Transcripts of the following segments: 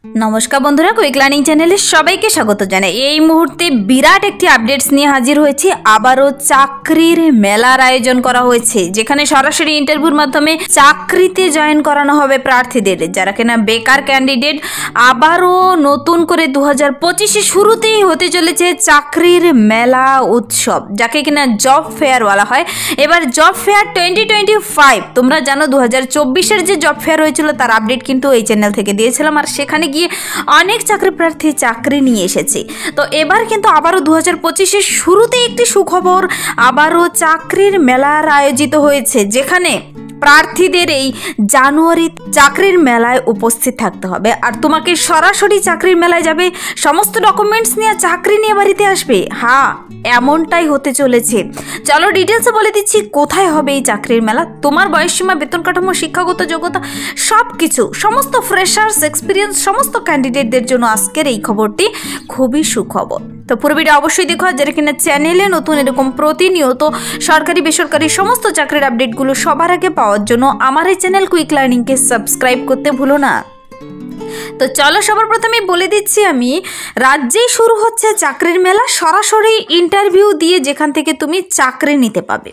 নমস্কার বন্ধুরা, quick learning চ্যানেলে সবাইকে স্বাগত জানাই। এই মুহূর্তে বিরাট একটি আপডেটস নিয়ে হাজির হয়েছি। আবারও চাকরির মেলার আয়োজন করা হয়েছে, যেখানে সরাসরি ইন্টারভিউর মাধ্যমে চাকরিতে জয়েন করানো হবে প্রার্থীদের, যারা কিনা বেকার ক্যান্ডিডেট। আবারও নতুন করে 2025 শুরুতেই হতে চলেছে চাকরির মেলা উৎসব, যাকে কিনা জব ফেয়ার বলা হয়। এবার জব ফেয়ার 2025, তোমরা জানো 2024-এর যে জব ফেয়ার হয়েছিল তার আপডেট কিন্তু এই চ্যানেল থেকে দিয়েছিলাম, আর সেখানে গিয়ে অনেক চাকরি প্রার্থী চাকরি নিয়ে এসেছে। তো এবার কিন্তু আবারও 2025-এর শুরুতে একটি সুখবর, আবারও চাকরির মেলার আয়োজিত হয়েছে, যেখানে প্রার্থীদের এই জানুয়ারি চাকরির মেলায় উপস্থিত থাকতে হবে। আর তোমাকে সরাসরি চাকরির মেলায় যাবে, সমস্ত ডকুমেন্টস নিয়ে চাকরি নিয়ে বাড়িতে আসবে। হ্যাঁ, এমনটাই হতে চলেছে। চলো ডিটেলসে বলে দিচ্ছি কোথায় হবে এই চাকরির মেলা। তোমার বয়সসীমা, বেতন কাঠামো, শিক্ষাগত যোগ্যতা সব কিছু, সমস্ত ফ্রেশার্স এক্সপিরিয়েন্স সমস্ত ক্যান্ডিডেটদের জন্য আজকের এই খবরটি খুবই সুখবর। তো পুরো ভিডিও অবশ্যই দেখো, যারা কিনা চ্যানেলে নতুন এরকম প্রতিনিয়ত সরকারি বেসরকারি সমস্ত চাকরির আপডেটগুলো সবার আগে পাওয়ার জন্য আমার এই চ্যানেল কুইক লার্নিংকে সাবস্ক্রাইব করতে ভুলো না। তো চলো সবার প্রথমে বলে দিচ্ছি, আমি রাজ্যেই শুরু হচ্ছে চাকরির মেলা, সরাসরি ইন্টারভিউ দিয়ে যেখান থেকে তুমি চাকরি নিতে পাবে।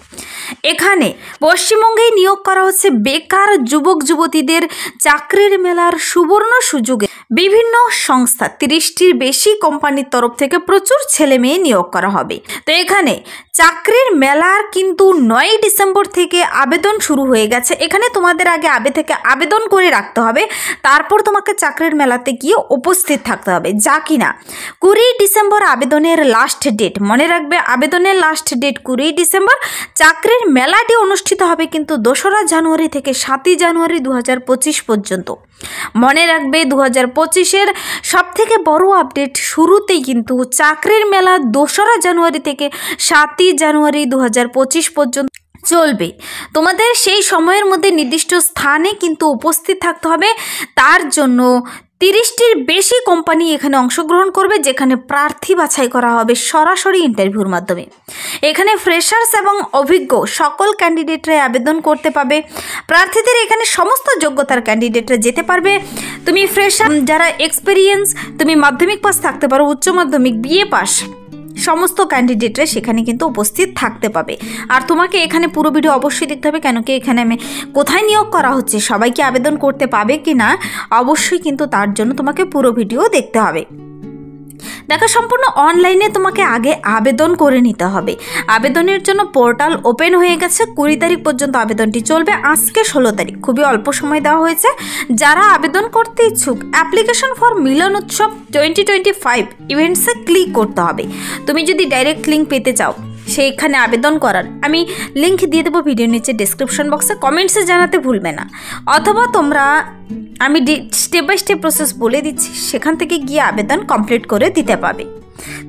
এখানে পশ্চিমবঙ্গেই নিয়োগ করা হচ্ছে বেকার যুবক যুবতীদের। চাকরির মেলার সুবর্ণ সুযোগে বিভিন্ন সংস্থা 30টির বেশি কোম্পানির তরফ থেকে প্রচুর ছেলে মেয়ে নিয়োগ করা হবে। তো এখানে চাকরির মেলার কিন্তু 9 ডিসেম্বর থেকে আবেদন শুরু হয়ে গেছে। এখানে তোমাদের আগে থেকে আবেদন করে রাখতে হবে, তারপর তোমাকে চাকরির মেলাতে গিয়ে উপস্থিত থাকতে হবে। যা কিনা 20 ডিসেম্বর আবেদনের লাস্ট ডেট। মনে রাখবে, আবেদনের লাস্ট ডেট 20 ডিসেম্বর। চাকরির মেলাটি অনুষ্ঠিত হবে কিন্তু 2রা জানুয়ারি থেকে 7ই জানুয়ারি 2025 পর্যন্ত। মনে রাখবে, 2025-এর সবথেকে বড় আপডেট, শুরুতেই কিন্তু চাকরির মেলা 2রা জানুয়ারি থেকে 7ই জানুয়ারি 2025 পর্যন্ত চলবে। তোমাদের সেই সময়ের মধ্যে নির্দিষ্ট স্থানে কিন্তু উপস্থিত থাকতে হবে। তার জন্য 30টির বেশি কোম্পানি এখানে অংশগ্রহণ করবে, যেখানে প্রার্থী বাছাই করা হবে সরাসরি ইন্টারভিউর মাধ্যমে। এখানে ফ্রেশার্স এবং অভিজ্ঞ সকল ক্যান্ডিডেটরা আবেদন করতে পাবে। প্রার্থীদের এখানে সমস্ত যোগ্যতার ক্যান্ডিডেটরা যেতে পারবে। তুমি ফ্রেশার, যারা এক্সপিরিয়েন্স, তুমি মাধ্যমিক পাস থাকতে পারো, উচ্চ মাধ্যমিক, বিএ পাস, সমস্ত ক্যান্ডিডেটরা সেখানে কিন্তু উপস্থিত থাকতে পাবে। আর তোমাকে এখানে পুরো ভিডিও অবশ্যই দেখতে হবে, কেন কি এখানে আমি কোথায় নিয়োগ করা হচ্ছে, সবাইকে আবেদন করতে পাবে কি না, অবশ্যই কিন্তু তার জন্য তোমাকে পুরো ভিডিও দেখতে হবে। দেখো, সম্পূর্ণ অনলাইনে তোমাকে আগে আবেদন করে নিতে হবে। আবেদনের জন্য পোর্টাল ওপেন হয়ে গেছে। 20 তারিখ পর্যন্ত আবেদনটি চলবে, আজকে 16 তারিখ, খুবই অল্প সময় দেওয়া হয়েছে। যারা আবেদন করতে ইচ্ছুক, application for Milan Utsav 2025 ইভেন্টসে click করতে হবে। তুমি যদি ডাইরেক্ট লিঙ্ক পেতে চাও সেইখানে আবেদন করার, আমি লিঙ্ক দিয়ে দেবো ভিডিও নিচে ডেসক্রিপশন বক্সে, কমেন্টসে জানাতে ভুলবে না। অথবা তোমরা, আমি স্টেপ বাই স্টেপ প্রসেস বলে দিচ্ছি, সেখান থেকে গিয়ে আবেদন কমপ্লিট করে দিতে পারবে।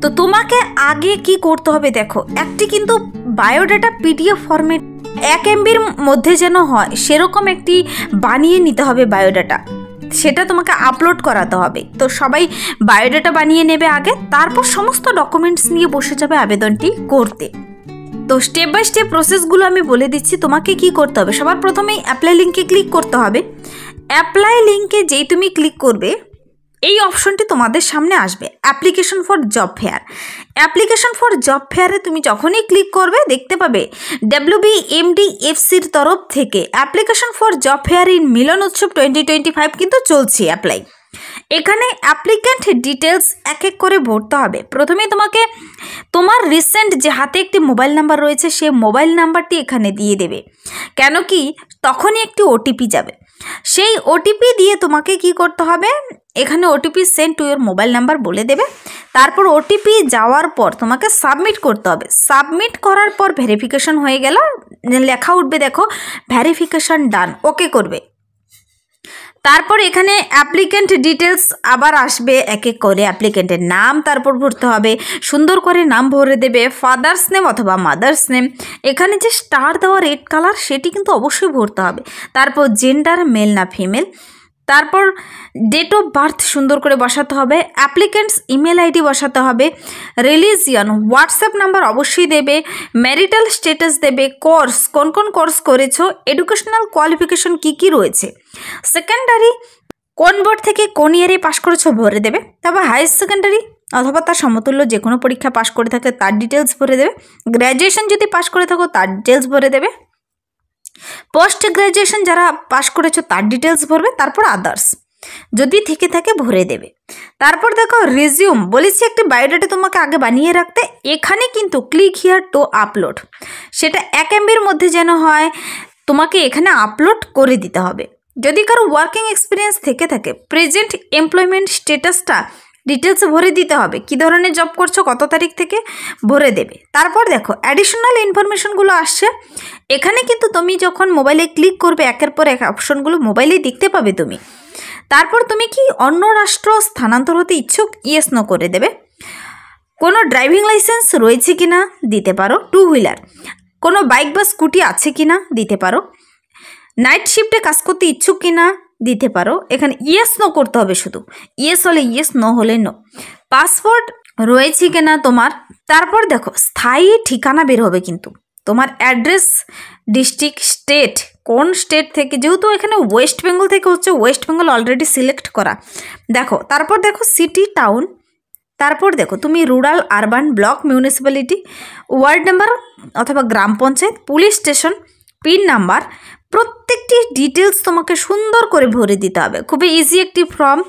তো তোমাকে আগে কি করতে হবে দেখো, একটি কিন্তু বায়োডাটা পিডিএফ ফরম্যাট 1 MBর মধ্যে যেন হয় সেরকম একটি বানিয়ে নিতে হবে বায়োডাটা, সেটা তোমাকে আপলোড করাতে হবে। তো সবাই বায়োডাটা বানিয়ে নেবে আগে, তারপর সমস্ত ডকুমেন্টস নিয়ে বসে যাবে আবেদনটি করতে। তো স্টেপ বাই স্টেপ প্রসেসগুলো আমি বলে দিচ্ছি। তোমাকে কি করতে হবে, সবার প্রথমেই অ্যাপ্লাই লিঙ্কে ক্লিক করতে হবে। অ্যাপ্লাই লিঙ্কে যেই তুমি ক্লিক করবে, এই অপশনটি তোমাদের সামনে আসবে, application for job fair. Application for job ফেয়ারে তুমি যখনই ক্লিক করবে, দেখতে পাবে WBMDFCর তরফ থেকে application for job fair in Milan Utsav 2025 কিন্তু চলছে অ্যাপ্লাই। এখানে অ্যাপ্লিক্যান্ট ডিটেলস এক এক করে ভরতে হবে। প্রথমে তোমাকে তোমার রিসেন্ট যে হাতে একটি মোবাইল নাম্বার রয়েছে, সেই মোবাইল নাম্বারটি এখানে দিয়ে দেবে, কেন কি তখনই একটি ওটিপি যাবে। সেই ওটিপি দিয়ে তোমাকে কি করতে হবে, এখানে OTP send to your mobile number বলে দেবে। তারপর ওটিপি যাওয়ার পর তোমাকে সাবমিট করতে হবে। সাবমিট করার পর ভেরিফিকেশন হয়ে গেল, লেখা উঠবে দেখো ভেরিফিকেশন ডান, ওকে করবে। তারপর এখানে অ্যাপ্লিক্যান্ট ডিটেলস আবার আসবে, এক এক করে অ্যাপ্লিক্যান্টের নাম তারপর ভরতে হবে, সুন্দর করে নাম ভরে দেবে, ফাদার্স নেম অথবা মাদার্স নেম। এখানে যে স্টার দেওয়া রেড কালার, সেটি কিন্তু অবশ্যই ভরতে হবে। তারপর জেন্ডার, মেল না ফিমেল, তারপর ডেট অফ বার্থ সুন্দর করে বসাতে হবে, অ্যাপ্লিক্যান্টস ইমেল আইডি বসাতে হবে, রিলিজিয়ন, হোয়াটসঅ্যাপ নাম্বার অবশ্যই দেবে, ম্যারিটাল স্ট্যাটাস দেবে, কোর্স, কোন কোন কোর্স করেছো, এডুকেশনাল কোয়ালিফিকেশন কি কি রয়েছে, সেকেন্ডারি কোন বোর্ড থেকে কোন ইয়ারে পাশ করেছো ভরে দেবে। তারপর হায়ার সেকেন্ডারি অথবা তার সমতুল্য যে কোনো পরীক্ষা পাশ করে থাকলে তার ডিটেলস ভরে দেবে। গ্র্যাজুয়েশন যদি পাশ করে থাকো তার ডিটেলস ভরে দেবে। পোস্ট গ্র্যাজুয়েশন যারা পাশ করেছো তার ডিটেলস ভরবে। তারপর আদার্স যদি থেকে থাকে ভরে দেবে। তারপর দেখো রিজিউম, বলেছি একটি বায়োডাটা তোমাকে আগে বানিয়ে রাখতে। এখানে কিন্তু ক্লিক হিয়ার টু আপলোড, সেটা 1 MBর মধ্যে যেন হয়, তোমাকে এখানে আপলোড করে দিতে হবে। যদি কারো ওয়ার্কিং এক্সপিরিয়েন্স থেকে থাকে প্রেজেন্ট এমপ্লয়মেন্ট স্ট্যাটাসটা ডিটেলস ভরে দিতে হবে, কী ধরনের জব করছো, কত তারিখ থেকে ভরে দেবে। তারপর দেখো অ্যাডিশনাল ইনফরমেশনগুলো আসছে। এখানে কিন্তু তুমি যখন মোবাইলে ক্লিক করবে একের পর এক অপশনগুলো মোবাইলেই দেখতে পাবে তুমি। তারপর তুমি কি অন্য রাষ্ট্র স্থানান্তর হতে ইচ্ছুক, ইয়েস নো করে দেবে। কোনো ড্রাইভিং লাইসেন্স রয়েছে কিনা দিতে পারো, 2 হুইলার। কোনো বাইক বা স্কুটি আছে কিনা দিতে পারো। নাইট শিফটে কাজ করতে ইচ্ছুক কিনা দিতে পারো। এখানে ইয়েস নো করতে হবে, শুধু ইয়েস হলে ইয়েস, নো হলে নো। পাসপোর্ট রয়েছে কিনা তোমার। তারপর দেখো স্থায়ী ঠিকানা বের হবে কিন্তু তোমার অ্যাড্রেস, ডিস্ট্রিক্ট, স্টেট, কোন স্টেট থেকে, যেহেতু এখানে ওয়েস্ট বেঙ্গল থেকে হচ্ছে, ওয়েস্ট বেঙ্গল অলরেডি সিলেক্ট করা। দেখো তারপর দেখো সিটি, টাউন। তারপর দেখো তুমি rural, urban, block, municipality, ward number অথবা গ্রাম পঞ্চায়েত, পুলিশ স্টেশন, পিন নাম্বার, প্রত্যেকটি ডিটেলস তোমাকে সুন্দর করে ভরে দিতে হবে। খুবই ইজি একটি ফর্ম,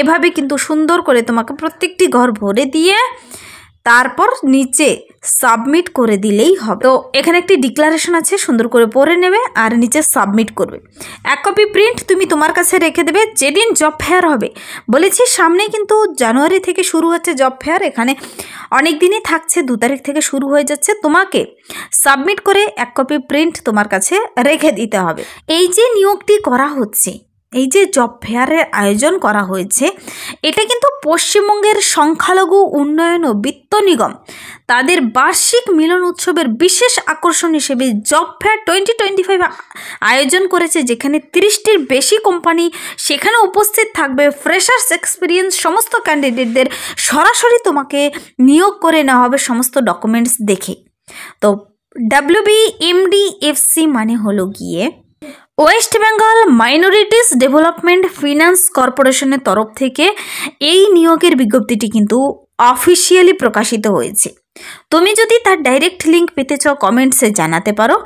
এভাবে কিন্তু সুন্দর করে তোমাকে প্রত্যেকটি ঘর ভরে দিয়ে তারপর নিচে সাবমিট করে দিলেই হবে। তো এখানে একটি ডিক্লারেশন আছে, সুন্দর করে পড়ে নেবে আর নিচে সাবমিট করবে। 1 কপি প্রিন্ট তুমি তোমার কাছে রেখে দেবে। যেদিন জব ফেয়ার হবে, বলেছি সামনে কিন্তু জানুয়ারি থেকে শুরু হচ্ছে জব ফেয়ার, এখানে অনেক দিনই থাকছে, 2 তারিখ থেকে শুরু হয়ে যাচ্ছে। তোমাকে সাবমিট করে 1 কপি প্রিন্ট তোমার কাছে রেখে দিতে হবে। এই যে নিয়োগটি করা হচ্ছে, এই যে জব ফেয়ারের আয়োজন করা হয়েছে, এটা কিন্তু পশ্চিমবঙ্গের সংখ্যালঘু উন্নয়ন ও বিত্ত নিগম তাদের বার্ষিক মিলন উৎসবের বিশেষ আকর্ষণ হিসেবে জব ফেয়ার 2025 আয়োজন করেছে, যেখানে 30টির বেশি কোম্পানি সেখানে উপস্থিত থাকবে। ফ্রেশার্স এক্সপিরিয়েন্স সমস্ত ক্যান্ডিডেটদের সরাসরি তোমাকে নিয়োগ করে নেওয়া হবে সমস্ত ডকুমেন্টস দেখে। তো WBMDFC মানে হলো গিয়ে West Bengal minorities development finance কর্পোরেশনের তরফ থেকে এই নিয়োগের বিজ্ঞপ্তিটি কিন্তু অফিসিয়ালি প্রকাশিত হয়েছে। তুমি যদি তার ডাইরেক্ট লিঙ্ক পেতে চাও কমেন্টসে জানাতে পারো,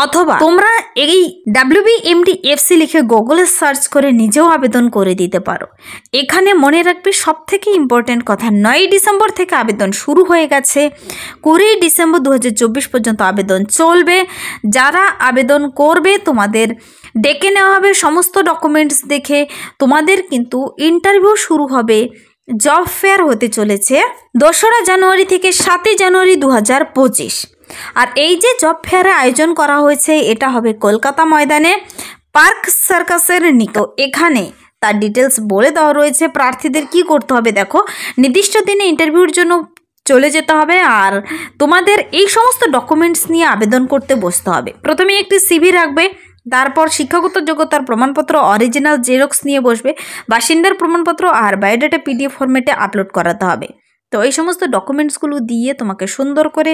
অথবা তোমরা এই WBMDFC লিখে গুগলে সার্চ করে নিজেও আবেদন করে দিতে পারো। এখানে মনে রাখবে সবথেকে ইম্পর্টেন্ট কথা, 9 ডিসেম্বর থেকে আবেদন শুরু হয়ে গেছে, 20 ডিসেম্বর 2024 পর্যন্ত আবেদন চলবে। যারা আবেদন করবে তোমাদের ডেকে নেওয়া হবে সমস্ত ডকুমেন্টস দেখে। তোমাদের কিন্তু ইন্টারভিউ শুরু হবে। জব ফেয়ার হতে চলেছে 2রা জানুয়ারি থেকে 7ই জানুয়ারি 2025। আর এই যে জব ফেয়ারের আয়োজন করা হয়েছে, এটা হবে কলকাতা ময়দানে পার্ক সার্কাসের নিকট। এখানে তার ডিটেলস বলে দেওয়া রয়েছে প্রার্থীদের কি করতে হবে। দেখো নির্দিষ্ট দিনে ইন্টারভিউর জন্য চলে যেতে হবে, আর তোমাদের এই সমস্ত ডকুমেন্টস নিয়ে আবেদন করতে বসতে হবে। প্রথমে একটি সিভি রাখবে, তারপর শিক্ষাগত যোগ্যতার প্রমাণপত্র অরিজিনাল জেরক্স নিয়ে বসবে, বাসিন্দার প্রমাণপত্র আর বায়োডাটা PDF ফরম্যাটে আপলোড করাতে হবে। তো এই সমস্ত ডকুমেন্টসগুলো দিয়ে তোমাকে সুন্দর করে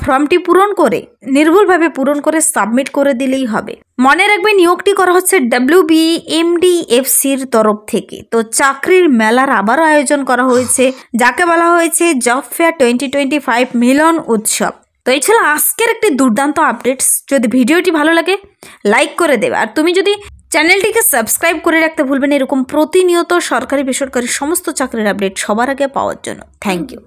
ফর্মটি পূরণ করে, নির্ভুলভাবে পূরণ করে সাবমিট করে দিলেই হবে। মনে রাখবে নিয়োগটি করা হচ্ছে WBMDFCর তরফ থেকে। তো চাকরির মেলার আবারও আয়োজন করা হয়েছে, যাকে বলা হয়েছে জব ফেয়ার 2025 মিলন উৎসব। তো এই ছিল আজকের একটি দুর্দান্ত আপডেটস। যদি ভিডিওটি ভালো লাগে লাইক করে দেবে, আর তুমি যদি চ্যানেলটিকে সাবস্ক্রাইব করে রাখতে ভুলবেন এরকম প্রতিনিয়ত সরকারি বেসরকারি সমস্ত চাকরির আপডেট সবার আগে পাওয়ার জন্য। Thank you.